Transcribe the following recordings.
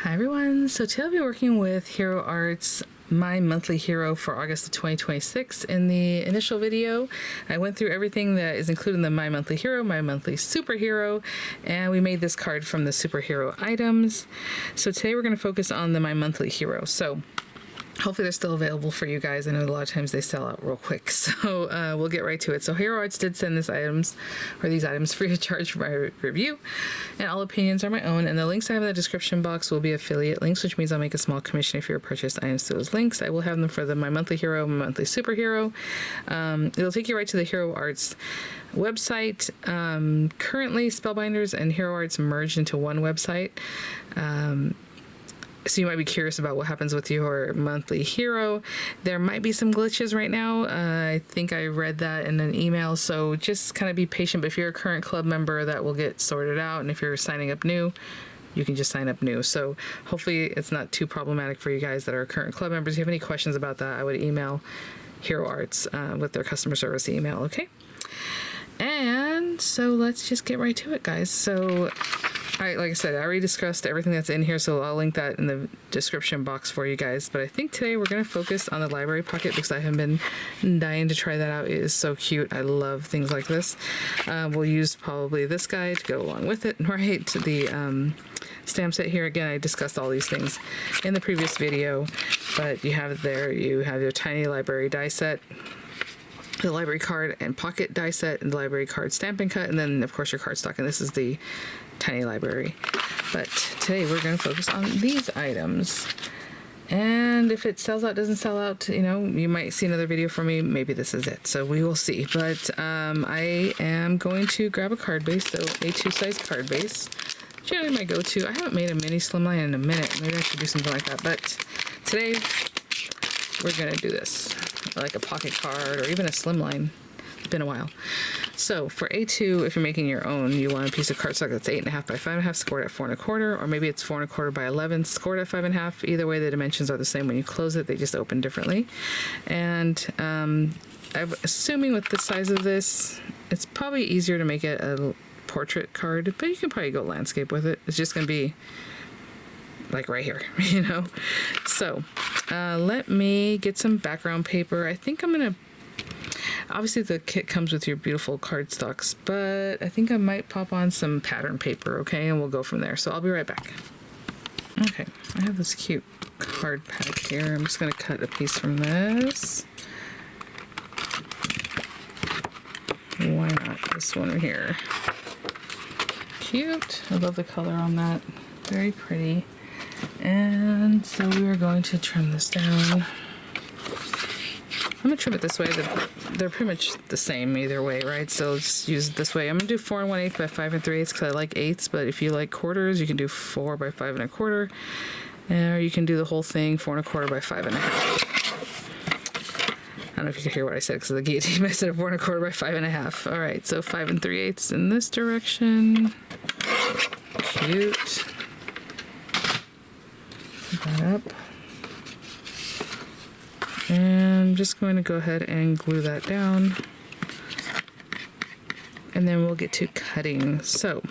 Hi everyone, so today I'll be working with Hero Art's My Monthly Hero for August of 2026. In the initial video, I went through everything that is included in the My Monthly Hero, My Monthly Superhero, and we made this card from the superhero items. So today we're going to focus on the My Monthly Hero. So hopefully they're still available for you guys. I know a lot of times they sell out real quick, so we'll get right to it. So Hero Arts did send these items free of charge for my review, and all opinions are my own. And the links I have in the description box will be affiliate links, which means I'll make a small commission if you purchase items through those links. I will have them for the My Monthly Hero, My Monthly Superhero. It'll take you right to the Hero Arts website. Currently, Spellbinders and Hero Arts merged into one website. So you might be curious about what happens with your monthly hero. There might be some glitches right now. I think I read that in an email, so just kind of be patient. But if you're a current club member, that will get sorted out. And if you're signing up new, you can just sign up new. So hopefully it's not too problematic for you guys that are current club members. If you have any questions about that, I would email Hero Arts with their customer service email, okay? And so let's just get right to it, guys. So like I said, I already discussed everything that's in here, so I'll link that in the description box for you guys. But I think today we're going to focus on the library pocket because I have been dying to try that out. It is so cute. I love things like this. We'll use probably this guy to go along with it, right? The stamp set here. Again, I discussed all these things in the previous video, but you have your tiny library die set, the library card and pocket die set, and the library card stamp and cut, and then of course your cardstock, and this is the tiny library. But today we're going to focus on these items, and if it sells out, doesn't sell out, you know, you might see another video from me. Maybe this is it, so we will see. But I am going to grab a card base, so A2 size card base, generally my go-to. I haven't made a mini slimline in a minute. Maybe I should do something like that, but today we're going to do this, like a pocket card or even a slimline. It's been a while. So for A2, if you're making your own, you want a piece of cardstock that's 8.5 by 5.5, scored at 4 1/4, or maybe it's 4 1/4 by 11, scored at 5.5. Either way, the dimensions are the same. When you close it, they just open differently. And I'm assuming with the size of this, it's probably easier to make it a portrait card, but you can probably go landscape with it. It's just going to be like right here, you know? So let me get some background paper. I think I'm going to, obviously the kit comes with your beautiful cardstocks, but I think I might pop on some pattern paper, okay? And we'll go from there. So I'll be right back. Okay, I have this cute card pack here. I'm just going to cut a piece from this. Why not this one here? Cute. I love the color on that. Very pretty. And so we are going to trim this down. I'm going to trim it this way. They're pretty much the same either way, right? So let's use it this way. I'm going to do 4 1/8 by 5 3/8 because I like eighths, but if you like quarters, you can do 4 by 5 1/4, or you can do the whole thing 4 1/4 by 5 1/2. I don't know if you can hear what I said because of the guillotine. I said 4 1/4 by 5 1/2. All right, so 5 3/8 in this direction. Cute. Put that up. And I'm just going to go ahead and glue that down. And then we'll get to cutting. So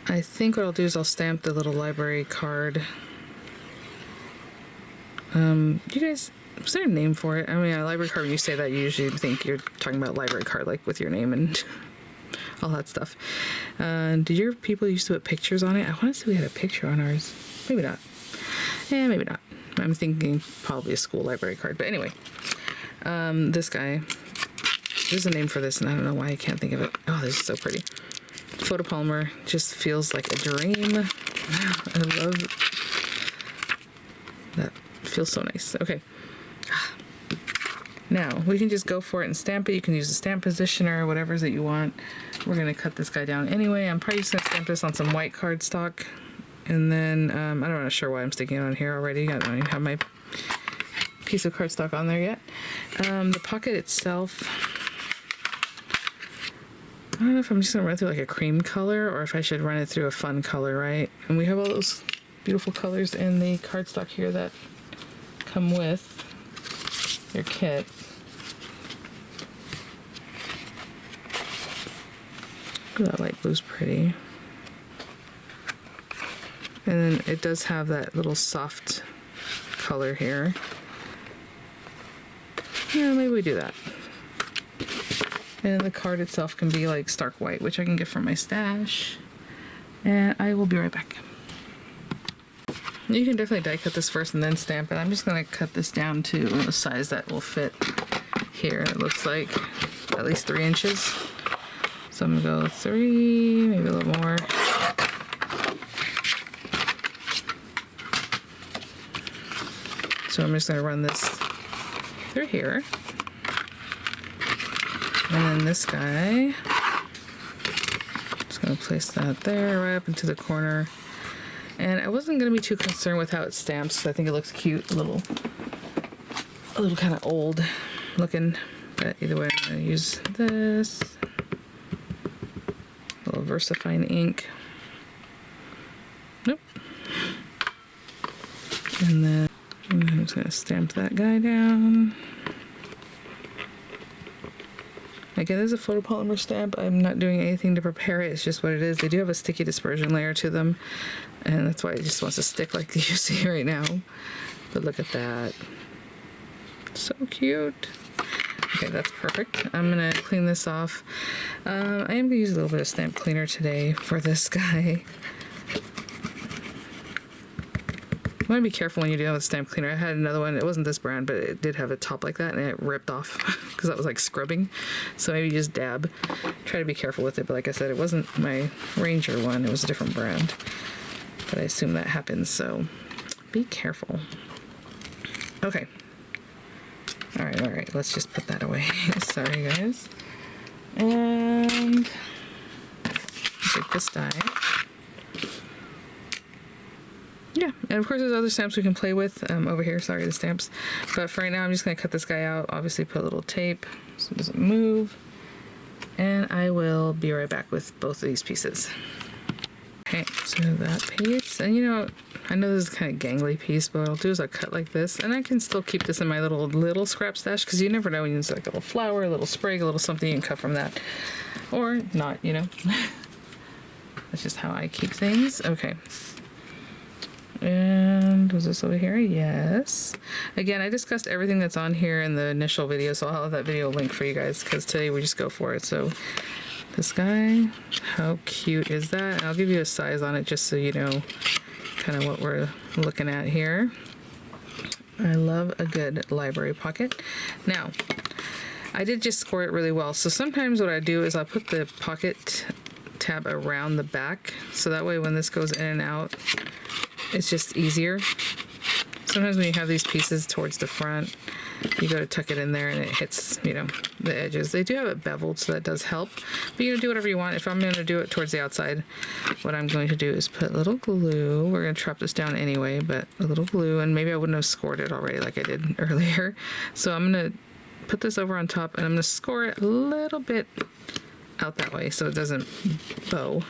I think what I'll do is I'll stamp the little library card. You guys, is there a name for it? I mean, a library card, when you say that, you usually think you're talking about library card, like with your name and all that stuff. Did your people used to put pictures on it? I want to say we had a picture on ours. Maybe not. Yeah, maybe not. I'm thinking probably a school library card. But anyway, this guy, there's a name for this, and I don't know why I can't think of it. Oh, this is so pretty. Photopolymer just feels like a dream. I love that. Feels so nice. Okay. Now, we can just go for it and stamp it. You can use a stamp positioner, whatever that you want. We're going to cut this guy down anyway. I'm probably just going to stamp this on some white cardstock. And then, I'm not sure why I'm sticking it on here already. I don't even have my piece of cardstock on there yet. The pocket itself, I don't know if I'm just going to run through like a cream color or if I should run it through a fun color, right? And we have all those beautiful colors in the cardstock here that come with your kit. Ooh, that light blue's pretty. And then it does have that little soft color here. Yeah, maybe we do that. And the card itself can be like stark white, which I can get from my stash. And I will be right back. You can definitely die cut this first and then stamp it. I'm just going to cut this down to a size that will fit here. It looks like at least 3 inches. So I'm going to go 3, maybe a little more. So I'm just going to run this through here. And then this guy, just going to place that there right up into the corner. And I wasn't going to be too concerned with how it stamps. I think it looks cute, a little kind of old looking. But either way, I'm going to use this little VersaFine ink. Nope. And then I'm just going to stamp that guy down. Again, this is a photopolymer stamp. I'm not doing anything to prepare it. It's just what it is. They do have a sticky dispersion layer to them, and that's why it just wants to stick like you see right now. But look at that. So cute. Okay, that's perfect. I'm going to clean this off. I am going to use a little bit of stamp cleaner today for this guy. You want to be careful when you're dealing with stamp cleaner. I had another one. It wasn't this brand, but it did have a top like that, and it ripped off because that was like scrubbing. So maybe just dab. Try to be careful with it. But like I said, it wasn't my Ranger one. It was a different brand. But I assume that happens, so be careful. Okay. All right. Let's just put that away. Sorry, guys. And take this die. Yeah, and of course there's other stamps we can play with over here. Sorry, the stamps. But for right now, I'm just going to cut this guy out. Obviously, put a little tape so it doesn't move. And I will be right back with both of these pieces. Okay, so that piece. And you know, I know this is kind of gangly piece, but what I'll do is I'll cut like this. And I can still keep this in my little scrap stash, because you never know when you use like a little flower, a little sprig, a little something you can cut from that. Or not, you know. That's just how I keep things. Okay. And was this over here? Yes. Again, I discussed everything that's on here in the initial video, so I'll have that video link for you guys, because today we just go for it. So this guy, how cute is that? And I'll give you a size on it just so you know kind of what we're looking at here. I love a good library pocket. Now, I did just score it really well. So sometimes what I do is I'll put the pocket tab around the back, so that way when this goes in and out, it's just easier. Sometimes when you have these pieces towards the front, you go to tuck it in there and it hits, you know, the edges. They do have it beveled, so that does help. But you can do whatever you want. If I'm going to do it towards the outside, what I'm going to do is put a little glue. We're going to trap this down anyway, but a little glue, and maybe I wouldn't have scored it already like I did earlier. So I'm going to put this over on top, and I'm going to score it a little bit out that way so it doesn't bow.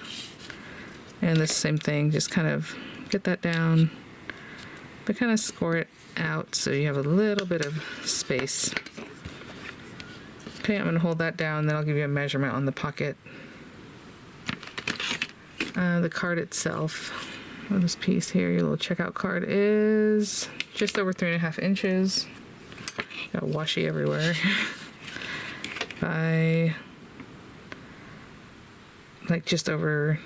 And the same thing, just kind of get that down, but kind of score it out so you have a little bit of space. Okay, I'm going to hold that down, then I'll give you a measurement on the pocket. The card itself, well, this piece here, your little checkout card, is just over 3.5 inches. Got washi everywhere. By like just over,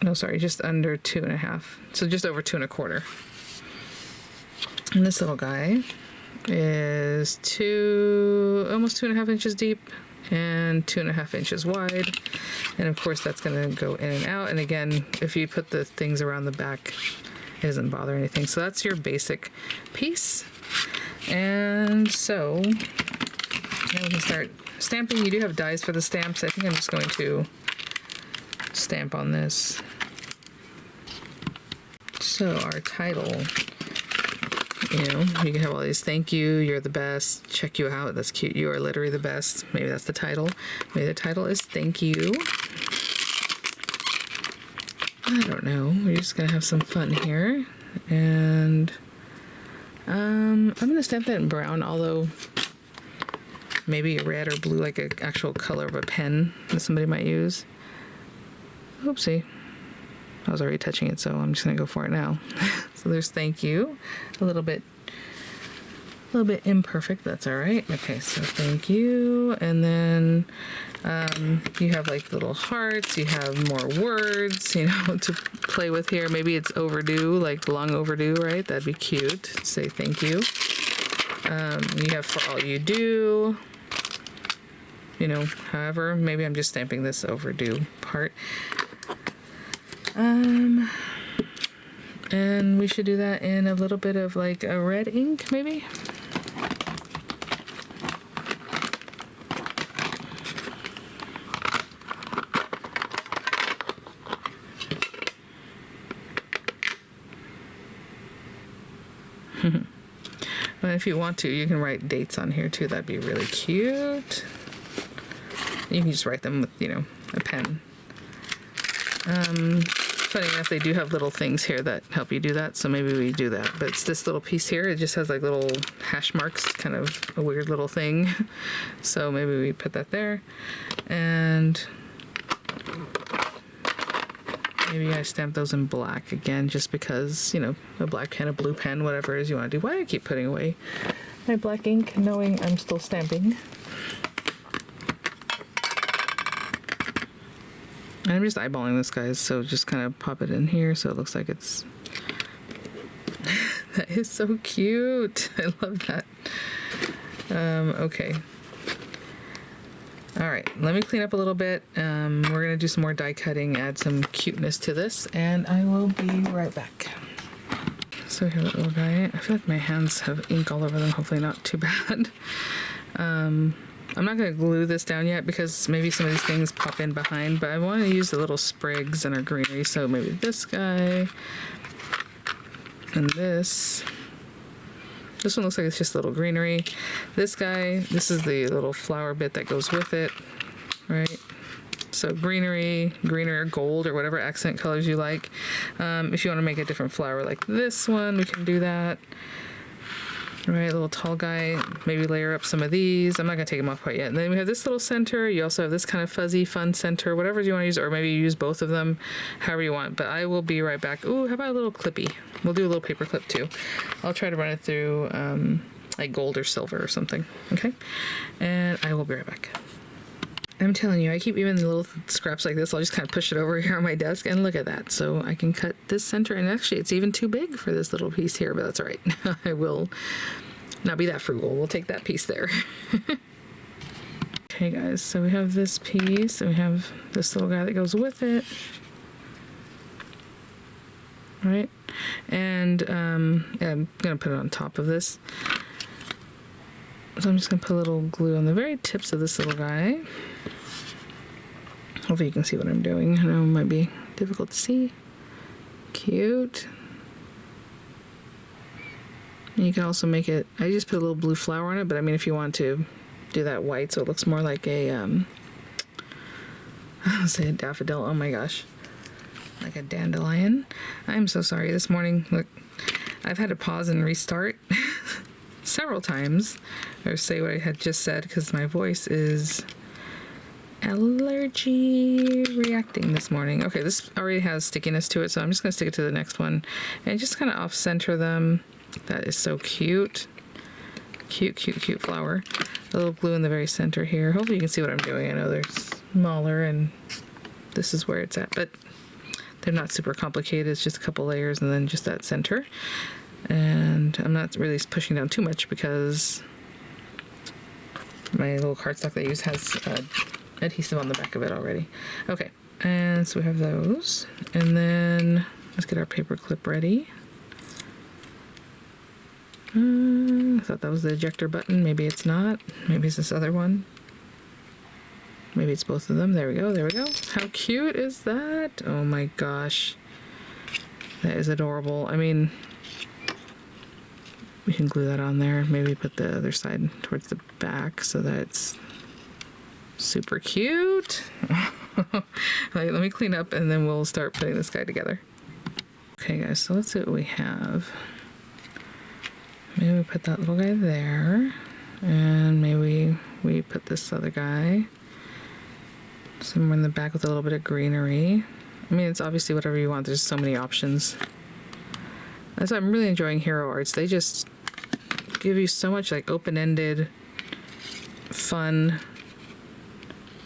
no, sorry, just under 2.5. So just over 2.25. And this little guy is almost 2.5 inches deep and 2.5 inches wide. And of course that's going to go in and out. And again, if you put the things around the back, it doesn't bother anything. So that's your basic piece. And so now we can start stamping. You do have dies for the stamps. I think I'm just going to stamp on this. So our title, you know, you can have all these, thank you, you're the best, check you out, that's cute, you are literally the best. Maybe that's the title. Maybe the title is thank you. I don't know. We're just gonna have some fun here. And I'm gonna stamp that in brown, although maybe red or blue, like an actual color of a pen that somebody might use. Oopsie. I was already touching it, so I'm just gonna go for it now. So there's thank you. A little bit imperfect, that's all right. Okay, so thank you. And then you have like little hearts, you have more words, you know, to play with here. Maybe it's overdue, like long overdue, right? That'd be cute. Say thank you. You have for all you do. You know, however, maybe I'm just stamping this overdue part. And we should do that in a little bit of like a red ink, maybe. And if you want to, you can write dates on here too. That'd be really cute. You can just write them with, you know, a pen. Funny enough, they do have little things here that help you do that, so maybe we do that. But it's this little piece here. It just has like little hash marks, kind of a weird little thing. So maybe we put that there. And maybe I stamp those in black again, just because, you know, a black pen, a blue pen, whatever it is you want to do. Why do I keep putting away my black ink, knowing I'm still stamping? And I'm just eyeballing this, guys, so just kind of pop it in here so it looks like it's... That is so cute. I love that. Okay. All right, let me clean up a little bit. We're gonna do some more die cutting, add some cuteness to this, and I will be right back. So here, that little guy. I feel like my hands have ink all over them. Hopefully not too bad. I'm not going to glue this down yet because maybe some of these things pop in behind, but I want to use the little sprigs and our greenery. So maybe this guy and this. This one looks like it's just a little greenery. This guy, this is the little flower bit that goes with it, right? So greenery, green or gold or whatever accent colors you like. If you want to make a different flower like this one, we can do that. All right, little tall guy, maybe layer up some of these. I'm not gonna take them off quite yet. And then we have this little center. You also have this kind of fuzzy, fun center, whatever you wanna use, or maybe you use both of them, however you want. But I will be right back. Ooh, how about a little clippy? We'll do a little paper clip too. I'll try to run it through like gold or silver or something, okay? And I will be right back. I'm telling you, I keep even the little scraps like this. I'll just kind of push it over here on my desk and look at that. So I can cut this center, and actually it's even too big for this little piece here, but that's all right. I will not be that frugal. We'll take that piece there. Okay guys, so we have this piece and we have this little guy that goes with it. Right? And yeah, I'm gonna put it on top of this. So I'm just gonna put a little glue on the very tips of this little guy. Hopefully you can see what I'm doing. I know it might be difficult to see. Cute. And you can also make it, I just put a little blue flower on it, but I mean if you want to do that white so it looks more like a, I'll say a daffodil, oh my gosh. Like a dandelion. I'm so sorry this morning. Look, I've had to pause and restart several times, or say what I had just said, because my voice is allergy reacting this morning. Okay, this already has stickiness to it, so I'm just gonna stick it to the next one and just kind of off center them. That is so cute. Cute, cute, cute flower. A little glue in the very center here. Hopefully you can see what I'm doing. I know they're smaller and this is where it's at, but they're not super complicated. It's just a couple layers and then just that center. And I'm not really pushing down too much because my little cardstock that I use has adhesive on the back of it already. Okay, and so we have those. And then let's get our paper clip ready. I thought that was the ejector button. Maybe it's not. Maybe it's this other one. Maybe it's both of them. There we go. There we go. How cute is that? Oh my gosh. That is adorable. I mean, we can glue that on there. Maybe put the other side towards the back so that it's super cute. Let me clean up and then we'll start putting this guy together. Okay guys, so let's see what we have. Maybe we put that little guy there, and maybe we put this other guy somewhere in the back with a little bit of greenery. I mean, it's obviously whatever you want. There's so many options. That's why I'm really enjoying hero arts. They just give you so much like open-ended fun.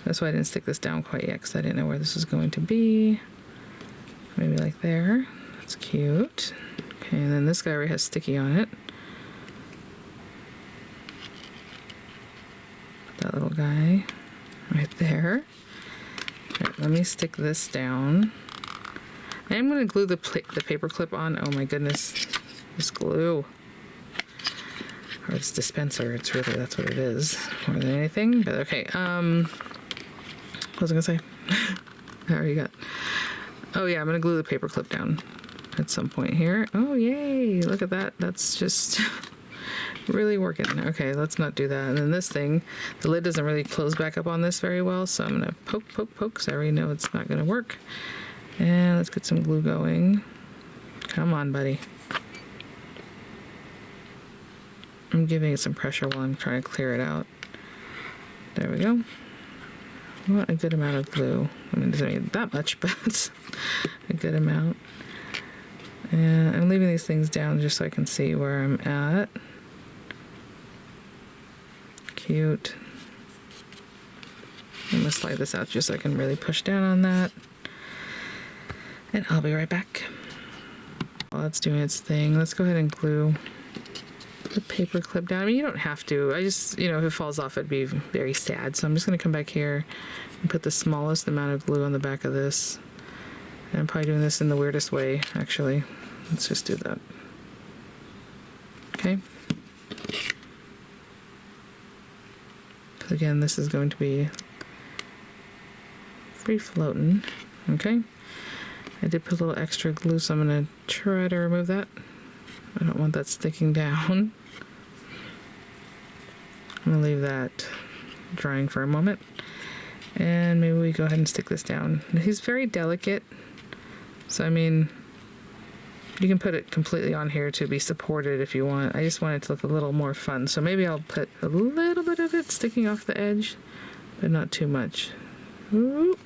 That's why I didn't stick this down quite yet, because I didn't know where this was going to be. Maybe like there. That's cute. Okay, and then this guy already has sticky on it. That little guy right there. Right, let me stick this down. I'm going to glue the paper clip on. Oh my goodness, this glue. Or it's dispenser, it's really, that's what it is, more than anything. But okay, what was I gonna say? I already got. Oh yeah, I'm gonna glue the paper clip down at some point here. Oh yay, look at that. That's just really working. Okay, let's not do that. And then this thing, the lid doesn't really close back up on this very well, so I'm gonna poke, so I already know it's not gonna work. And let's get some glue going. Come on, buddy. I'm giving it some pressure while I'm trying to clear it out. There we go. I want a good amount of glue. I mean, it doesn't need that much, but it's a good amount. And I'm leaving these things down just so I can see where I'm at. Cute. I'm gonna slide this out just so I can really push down on that. And I'll be right back. While it's doing its thing, let's go ahead and glue the paper clip down. I mean, you don't have to. I just, you know, if it falls off, it'd be very sad. So I'm just going to come back here and put the smallest amount of glue on the back of this. And I'm probably doing this in the weirdest way, actually. Let's just do that. Okay. So again, this is going to be free floating. Okay. I did put a little extra glue, so I'm going to try to remove that. I don't want that sticking down. I'm gonna leave that drying for a moment. And maybe we go ahead and stick this down. He's very delicate. So I mean, you can put it completely on here to be supported if you want. I just want it to look a little more fun. So maybe I'll put a little bit of it sticking off the edge, but not too much. Ooh.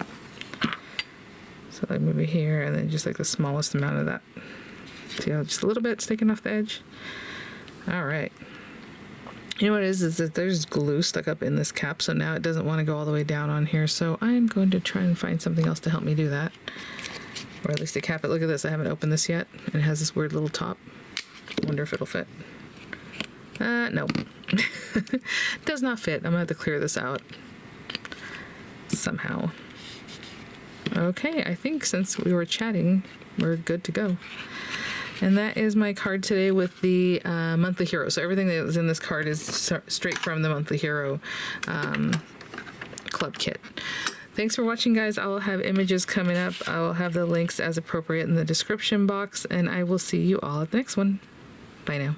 So like maybe here, and then just like the smallest amount of that. See how just a little bit sticking off the edge? All right. You know what it is that there's glue stuck up in this cap, so now it doesn't want to go all the way down on here, so I'm going to try and find something else to help me do that. Or at least to cap it. Look at this, I haven't opened this yet. It has this weird little top. I wonder if it'll fit. No. Does not fit. I'm gonna have to clear this out somehow. Okay, I think since we were chatting, we're good to go. And that is my card today with the monthly hero. So everything that was in this card is straight from the monthly hero club kit. Thanks for watching, guys. I will have images coming up. I will have the links as appropriate in the description box, and I will see you all at the next one. Bye now.